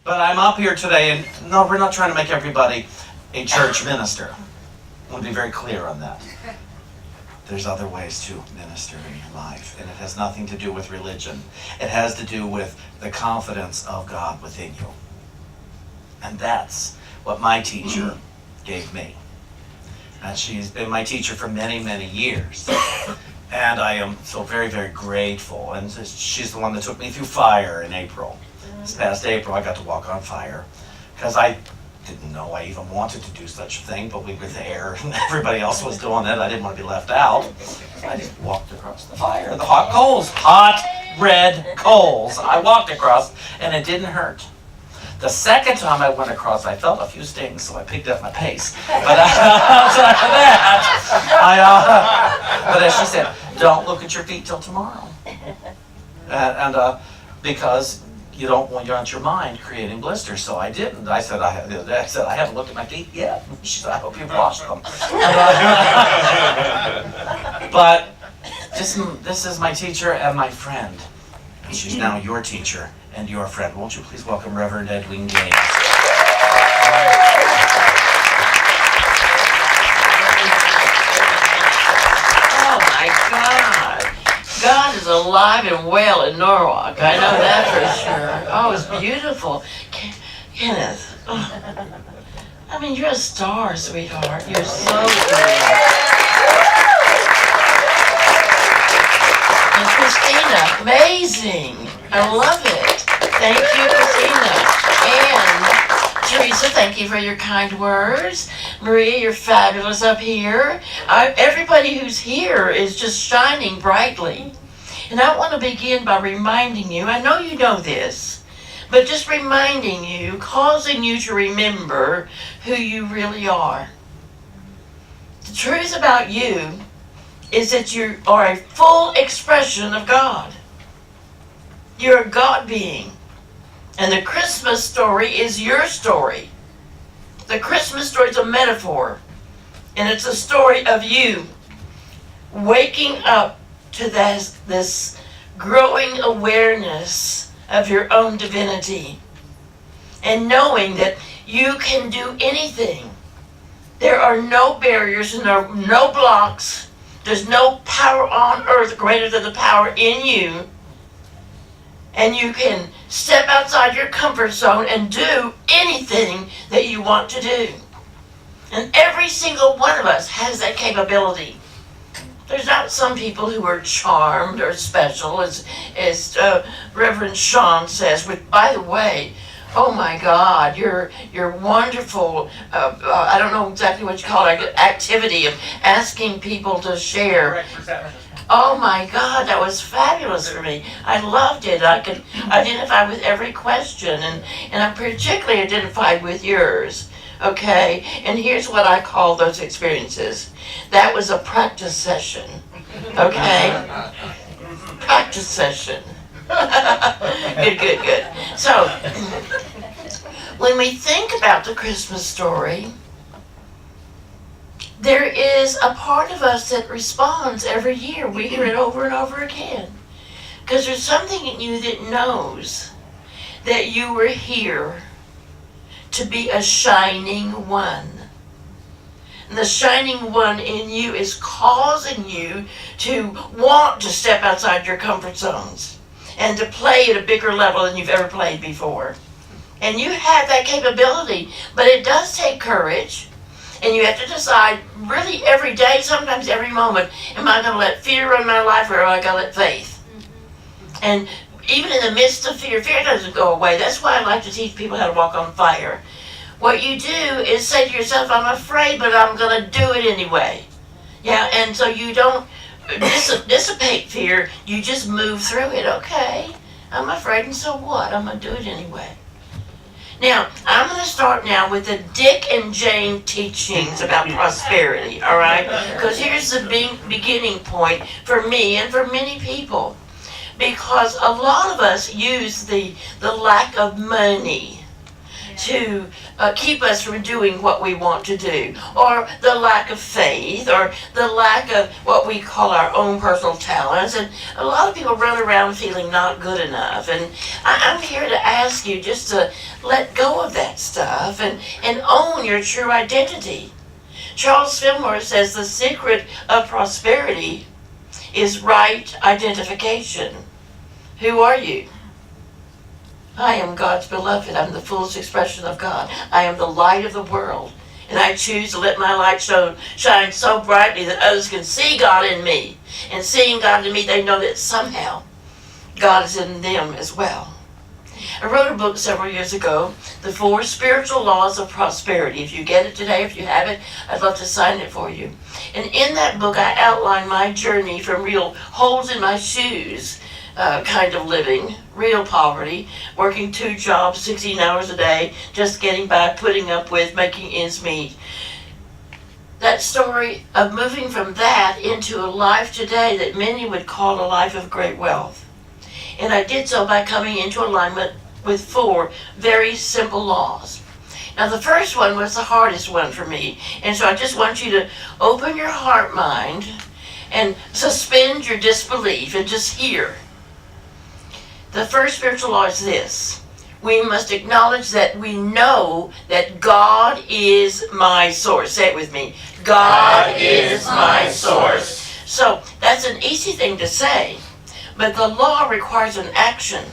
But I'm up here today, and no, we're not trying to make everybody a church minister. I want to be very clear on that. There's other ways to minister in your life, and it has nothing to do with religion. It has to do with the confidence of God within you. And that's what my teacher gave me. And she's been my teacher for many, many years. And I am so very, very grateful. And she's the one that took me through fire in April. This past April, I got to walk on fire because I didn't know I even wanted to do such a thing, but we were there and everybody else was doing it. I didn't want to be left out. I just walked across the fire, the hot coals, hot red coals. I walked across and it didn't hurt. The second time I went across, I felt a few stings, so I picked up my pace. But outside of that, but as she said, don't look at your feet till tomorrow. Because you don't want your mind creating blisters, so I didn't. I said I haven't looked at my feet yet. She said, I hope you've washed them. But this is my teacher and my friend. And she's now your teacher and your friend. Won't you please welcome Reverend Edwene James. Oh my God. God is alive and well in Norwalk. I know that for sure. Oh, it's beautiful. Kenneth. Oh. I mean, you're a star, sweetheart. You're so good. And Christina, amazing. I love it. Thank you, Christina. And Teresa, thank you for your kind words. Maria, you're fabulous up here. Everybody who's here is just shining brightly. And I want to begin by reminding you, I know you know this, but just reminding you, causing you to remember who you really are. The truth about you is that you are a full expression of God. You're a God being. And the Christmas story is your story. The Christmas story is a metaphor. And it's a story of you waking up to this growing awareness of your own divinity. And knowing that you can do anything. There are no barriers and no blocks. There's no power on earth greater than the power in you. And you can step outside your comfort zone and do anything that you want to do. And every single one of us has that capability. There's not some people who are charmed or special, as Reverend Shawn says, which, by the way, oh my God, your wonderful, I don't know exactly what you call it, activity of asking people to share. Oh my God, that was fabulous for me. I loved it. I could identify with every question, and I'm particularly identified with yours. Okay? And here's what I call those experiences. That was a practice session. Okay? Practice session. Good. So, when we think about the Christmas story, there is a part of us that responds every year. We hear it over and over again. Because there's something in you that knows that you were here to be a shining one. And the shining one in you is causing you to want to step outside your comfort zones and to play at a bigger level than you've ever played before. And you have that capability, but it does take courage. And you have to decide really every day, sometimes every moment, am I going to let fear run my life or am I going to let faith? And even in the midst of fear doesn't go away. That's why I like to teach people how to walk on fire. What you do is say to yourself, I'm afraid, but I'm going to do it anyway. Yeah, and so you don't dissipate fear. You just move through it. Okay, I'm afraid, and so what? I'm going to do it anyway. Now, I'm going to start now with the Dick and Jane teachings about prosperity, all right? Because here's the beginning point for me and for many people. Because a lot of us use the lack of money to keep us from doing what we want to do, or the lack of faith, or the lack of what we call our own personal talents. And a lot of people run around feeling not good enough. And I'm here to ask you just to let go of that stuff and own your true identity. Charles Fillmore says the secret of prosperity is right identification. Who are you? I am God's beloved. I'm the fullest expression of God. I am the light of the world. And I choose to let my light shine so brightly that others can see God in me. And seeing God in me, they know that somehow God is in them as well. I wrote a book several years ago, The 4 Spiritual Laws of Prosperity. If you get it today, if you have it, I'd love to sign it for you. And in that book, I outline my journey from real holes in my shoes kind of living, real poverty, working 2 jobs, 16 hours a day, just getting by, putting up with, making ends meet. That story of moving from that into a life today that many would call a life of great wealth. And I did so by coming into alignment with 4 very simple laws. Now the first one was the hardest one for me. And so I just want you to open your heart mind and suspend your disbelief and just hear. The first spiritual law is this: we must acknowledge that we know that God is my source. Say it with me. God is my source. So that's an easy thing to say, but the law requires an action.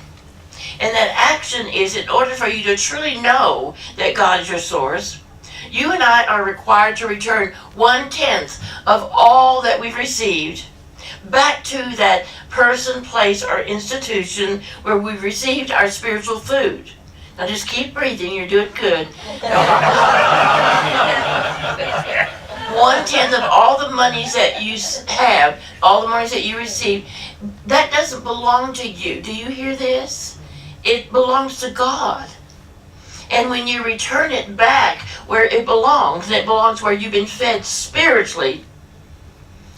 And that action is, in order for you to truly know that God is your source, you and I are required to return 1/10 of all that we've received back to that person, place, or institution where we've received our spiritual food. Now just keep breathing, you're doing good. 1/10 of all the monies that you have, all the monies that you receive, that doesn't belong to you. Do you hear this? It belongs to God. And when you return it back where it belongs, and it belongs where you've been fed spiritually,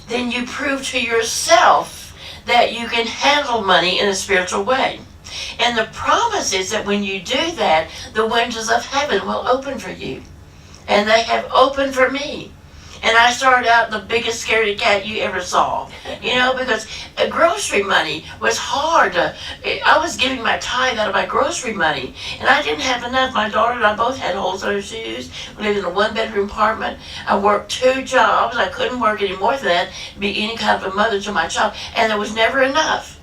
then you prove to yourself that you can handle money in a spiritual way. And the promise is that when you do that, the windows of heaven will open for you. And they have opened for me. And I started out the biggest scaredy cat you ever saw. You know, because grocery money was hard. I was giving my tithe out of my grocery money. And I didn't have enough. My daughter and I both had holes in our shoes. We lived in a 1-bedroom apartment. I worked 2 jobs. I couldn't work any more than that, be any kind of a mother to my child. And there was never enough.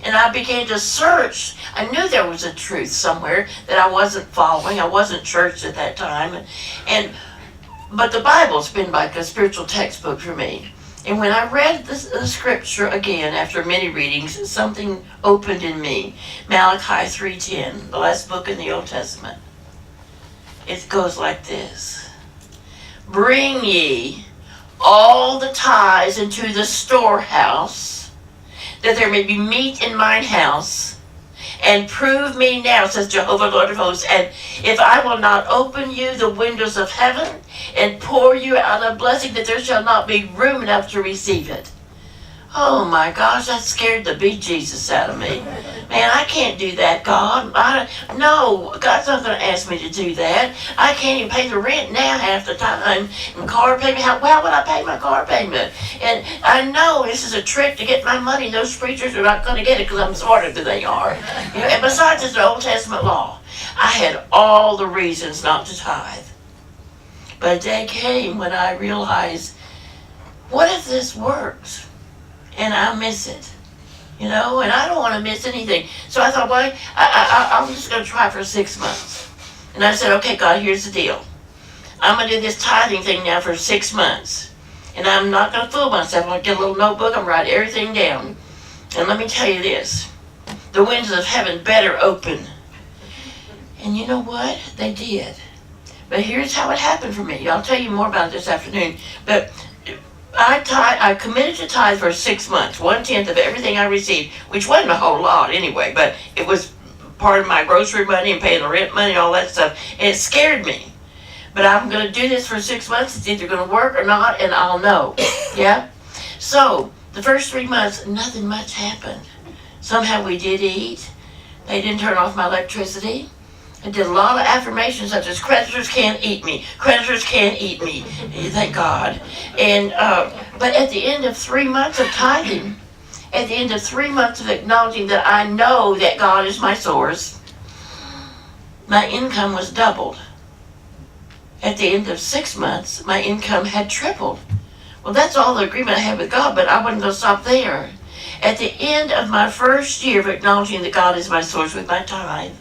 And I began to search. I knew there was a truth somewhere that I wasn't following. I wasn't churched at that time. But the Bible's been like a spiritual textbook for me. And when I read the scripture again, after many readings, something opened in me. Malachi 3:10, the last book in the Old Testament. It goes like this: bring ye all the tithes into the storehouse, that there may be meat in mine house. And prove me now, says Jehovah, Lord of hosts, and if I will not open you the windows of heaven and pour you out a blessing, that there shall not be room enough to receive it. Oh my gosh, that scared the bejesus out of me. Man, I can't do that, God. No, God's not going to ask me to do that. I can't even pay the rent now half the time. And car payment, how would I pay my car payment? And I know this is a trick to get my money. Those preachers are not going to get it because I'm smarter than they are. You know, and besides, it's the Old Testament law. I had all the reasons not to tithe. But a day came when I realized, what if this works? And I miss it, you know, and I don't want to miss anything. So I thought, well, I'm just going to try for 6 months. And I said, okay, God, here's the deal. I'm going to do this tithing thing now for 6 months. And I'm not going to fool myself. I'm going to get a little notebook. I'm going to write everything down. And let me tell you this. The windows of heaven better open. And you know what? They did. But here's how it happened for me. I'll tell you more about it this afternoon. But I committed to tithe for 6 months, 1/10 of everything I received, which wasn't a whole lot anyway, but it was part of my grocery money and paying the rent money and all that stuff, and it scared me. But I'm going to do this for 6 months. It's either going to work or not, and I'll know. Yeah? So, the first 3 months, nothing much happened. Somehow we did eat. They didn't turn off my electricity. I did a lot of affirmations such as creditors can't eat me, creditors can't eat me, thank God. And but at the end of 3 months of tithing, at the end of 3 months of acknowledging that I know that God is my source, my income was doubled. At the end of 6 months, my income had tripled. Well, that's all the agreement I had with God, but I wasn't going to stop there. At the end of my first year of acknowledging that God is my source with my tithe,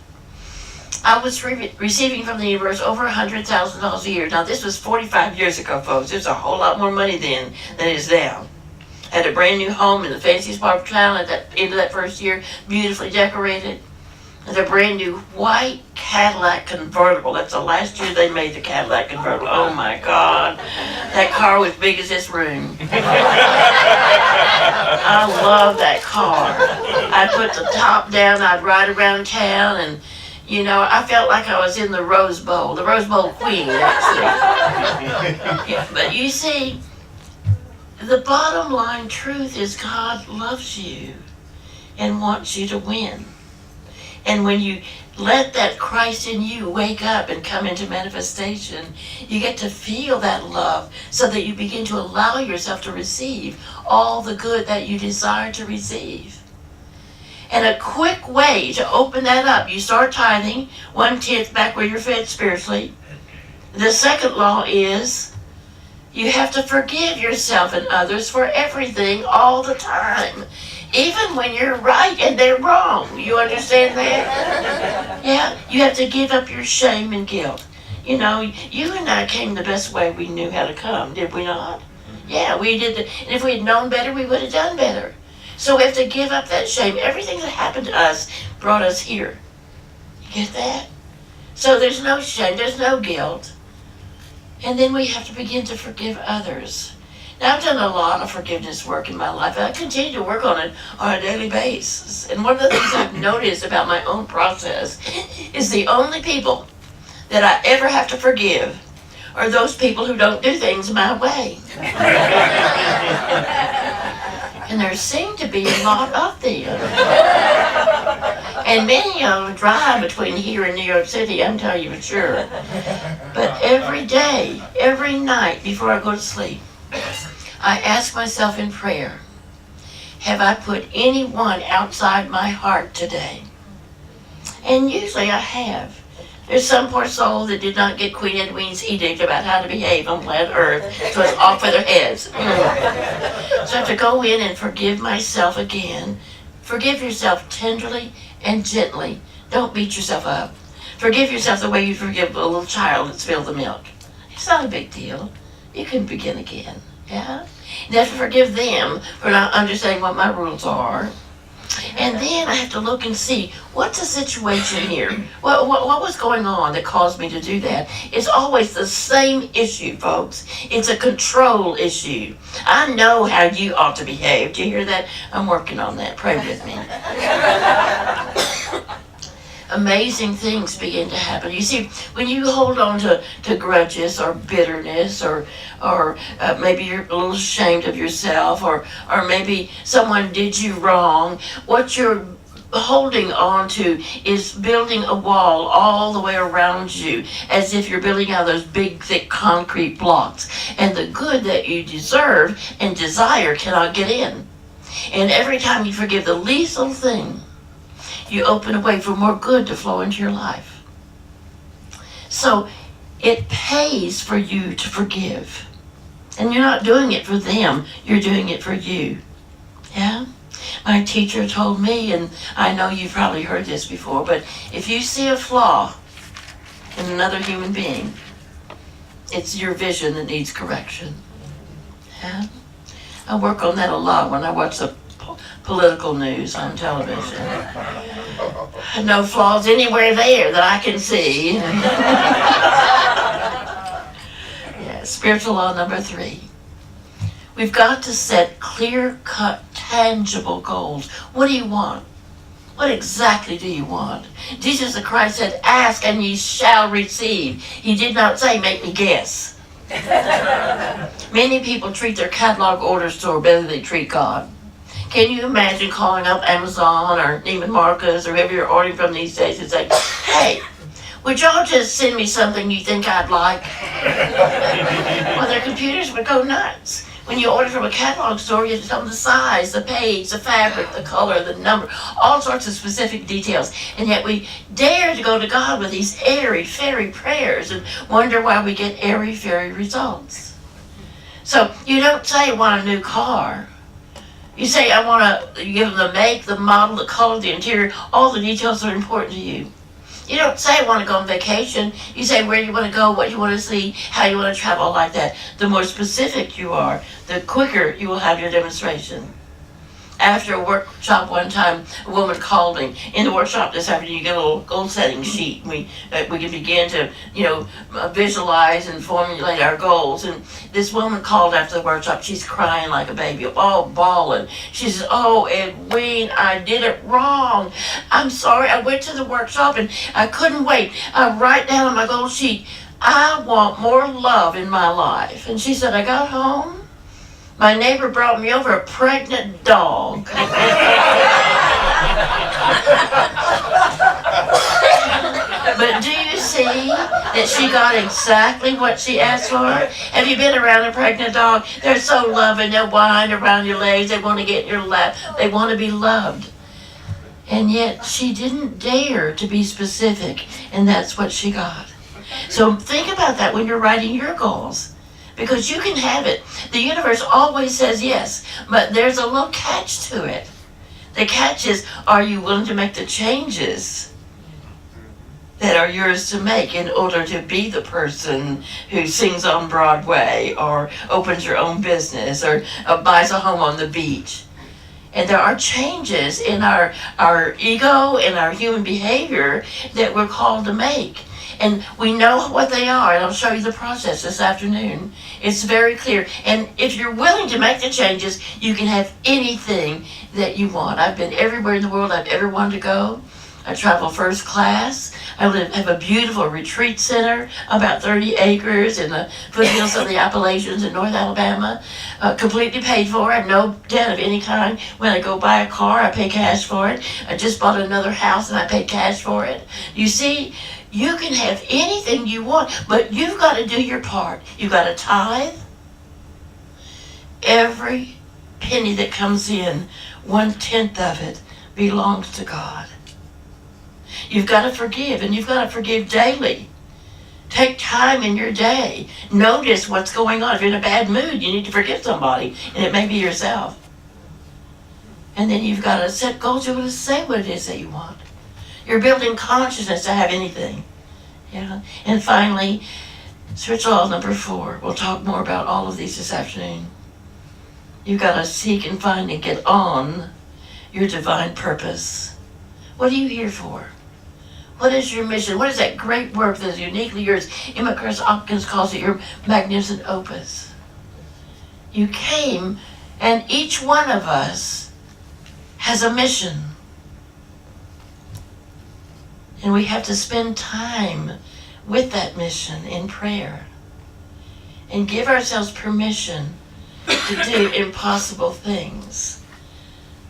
I was receiving from the universe over $100,000 a year. Now, this was 45 years ago, folks. There's a whole lot more money then than it is now. I had a brand new home in the fanciest part of town at the end of that first year, beautifully decorated. It's a brand new white Cadillac convertible. That's the last year they made the Cadillac convertible. Oh my God. That car was big as this room. I love that car. I put the top down, I'd ride around town, and you know, I felt like I was in the Rose Bowl queen, actually. Yeah, but you see, the bottom line truth is God loves you and wants you to win. And when you let that Christ in you wake up and come into manifestation, you get to feel that love so that you begin to allow yourself to receive all the good that you desire to receive. And a quick way to open that up, you start tithing 1/10 back where you're fed spiritually. The second law is you have to forgive yourself and others for everything all the time. Even when you're right and they're wrong. You understand that? Yeah, you have to give up your shame and guilt. You know, you and I came the best way we knew how to come, did we not? Yeah, we did. And if we had known better, we would have done better. So we have to give up that shame. Everything that happened to us brought us here. You get that? So there's no shame, there's no guilt. And then we have to begin to forgive others. Now, I've done a lot of forgiveness work in my life, and I continue to work on it on a daily basis. And one of the things I've noticed about my own process is the only people that I ever have to forgive are those people who don't do things my way. And there seem to be a lot of them. And many of them drive between here and New York City, I'm telling you for sure. But every day, every night before I go to sleep, I ask myself in prayer, have I put anyone outside my heart today? And usually I have. There's some poor soul that did not get Queen Edwene's edict about how to behave on planet Earth, so it's off with their heads. So I have to go in and forgive myself again. Forgive yourself tenderly and gently. Don't beat yourself up. Forgive yourself the way you forgive a little child that spilled the milk. It's not a big deal. You can begin again. Yeah? You have to forgive them for not understanding what my rules are. And then I have to look and see, what's the situation here? What was going on that caused me to do that? It's always the same issue, folks. It's a control issue. I know how you ought to behave. Do you hear that? I'm working on that. Pray with me. Amazing things begin to happen. You see, when you hold on to grudges or bitterness or maybe you're a little ashamed of yourself or maybe someone did you wrong, what you're holding on to is building a wall all the way around you as if you're building out those big, thick concrete blocks. And the good that you deserve and desire cannot get in. And every time you forgive the least little thing, you open a way for more good to flow into your life. So it pays for you to forgive. And you're not doing it for them, you're doing it for you. Yeah? My teacher told me, and I know you've probably heard this before, but if you see a flaw in another human being, it's your vision that needs correction. Yeah? I work on that a lot when I watch the political news on television. No flaws anywhere there that I can see. Yeah, spiritual law number 3. We've got to set clear-cut, tangible goals. What do you want? What exactly do you want? Jesus the Christ said, ask and ye shall receive. He did not say, make me guess. Many people treat their catalog order store better than they treat God. Can you imagine calling up Amazon or Neiman Marcus or whoever you're ordering from these days and saying, hey, would y'all just send me something you think I'd like? Well, their computers would go nuts. When you order from a catalog store, you tell them the size, the page, the fabric, the color, the number, all sorts of specific details. And yet we dare to go to God with these airy, fairy prayers and wonder why we get airy, fairy results. So you don't say, I want a new car. You say, I want to give them the make, the model, the color, the interior, all the details that are important to you. You don't say, I want to go on vacation. You say where you want to go, what you want to see, how you want to travel, like that. The more specific you are, the quicker you will have your demonstration. After a workshop one time, a woman called me. In the workshop this afternoon, you get a little goal-setting sheet. We can begin to, visualize and formulate our goals. And this woman called after the workshop. She's crying like a baby, all bawling. She says, oh, Edwene, I did it wrong. I'm sorry. I went to the workshop and I couldn't wait. I write down on my goal sheet, I want more love in my life. And she said, I got home. My neighbor brought me over a pregnant dog. But do you see that she got exactly what she asked for? Have you been around a pregnant dog? They're so loving. They'll whine around your legs. They want to get in your lap. They want to be loved. And yet she didn't dare to be specific, and that's what she got. So think about that when you're writing your goals. Because you can have it. The universe always says yes, but there's a little catch to it. The catch is, are you willing to make the changes that are yours to make in order to be the person who sings on Broadway or opens your own business or buys a home on the beach? And there are changes in our ego and our human behavior that we're called to make. And we know what they are, and I'll show you the process this afternoon. It's very clear. And if you're willing to make the changes, you can have anything that you want. I've been everywhere in the world I've ever wanted to go. I travel first class. I have a beautiful retreat center, about 30 acres in the foothills of the Appalachians in North Alabama, completely paid for. I have no debt of any kind. When I go buy a car, I pay cash for it. I just bought another house and I paid cash for it. You see, you can have anything you want, but you've got to do your part. You've got to tithe. Every penny that comes in, 1/10 of it belongs to God. You've got to forgive, and you've got to forgive daily. Take time in your day. Notice what's going on. If you're in a bad mood, you need to forgive somebody, and it may be yourself. And then you've got to set goals. You're going to say what it is that you want. You're building consciousness to have anything. Yeah. And finally, spiritual law number 4. We'll talk more about all of these this afternoon. You've got to seek and find and get on your divine purpose. What are you here for? What is your mission? What is that great work that is uniquely yours? Emma Chris Hopkins calls it your magnificent opus. You came, and each one of us has a mission. And we have to spend time with that mission in prayer and give ourselves permission to do impossible things,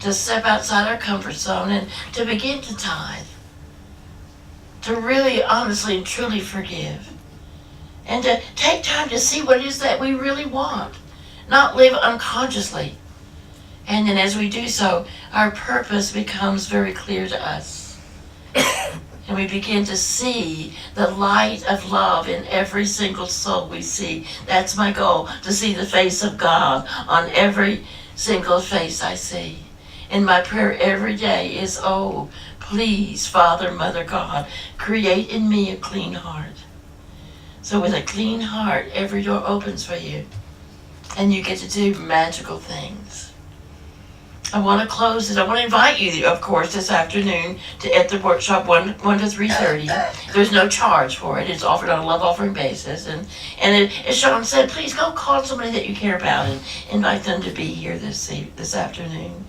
to step outside our comfort zone and to begin to tithe, to really honestly and truly forgive, and to take time to see what it is that we really want, not live unconsciously. And then as we do so, our purpose becomes very clear to us. And we begin to see the light of love in every single soul we see. That's my goal, to see the face of God on every single face I see. And my prayer every day is, oh, please, Father, Mother God, create in me a clean heart. So with a clean heart, every door opens for you. And you get to do magical things. I want to close it. I want to invite you, of course, this afternoon at the workshop 1 to 3:30. There's no charge for it. It's offered on a love offering basis. And as Shawn said, please go call somebody that you care about and invite them to be here this afternoon.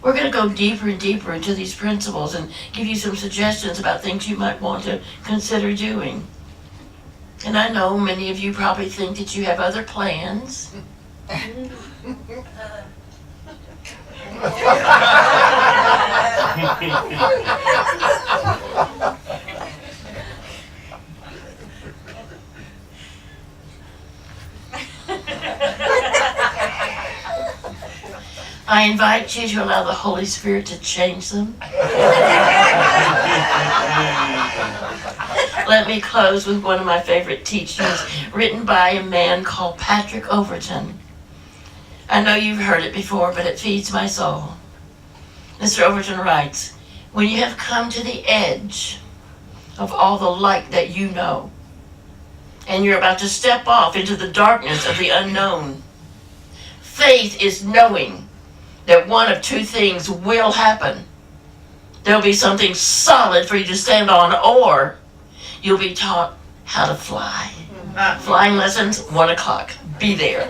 We're going to go deeper and deeper into these principles and give you some suggestions about things you might want to consider doing. And I know many of you probably think that you have other plans. I invite you to allow the Holy Spirit to change them. Let me close with one of my favorite teachings written by a man called Patrick Overton. I know you've heard it before, but it feeds my soul. Mr. Overton writes, when you have come to the edge of all the light that you know, and you're about to step off into the darkness of the unknown, faith is knowing that one of two things will happen. There'll be something solid for you to stand on, or you'll be taught how to fly. Flying lessons, 1 o'clock. Be there.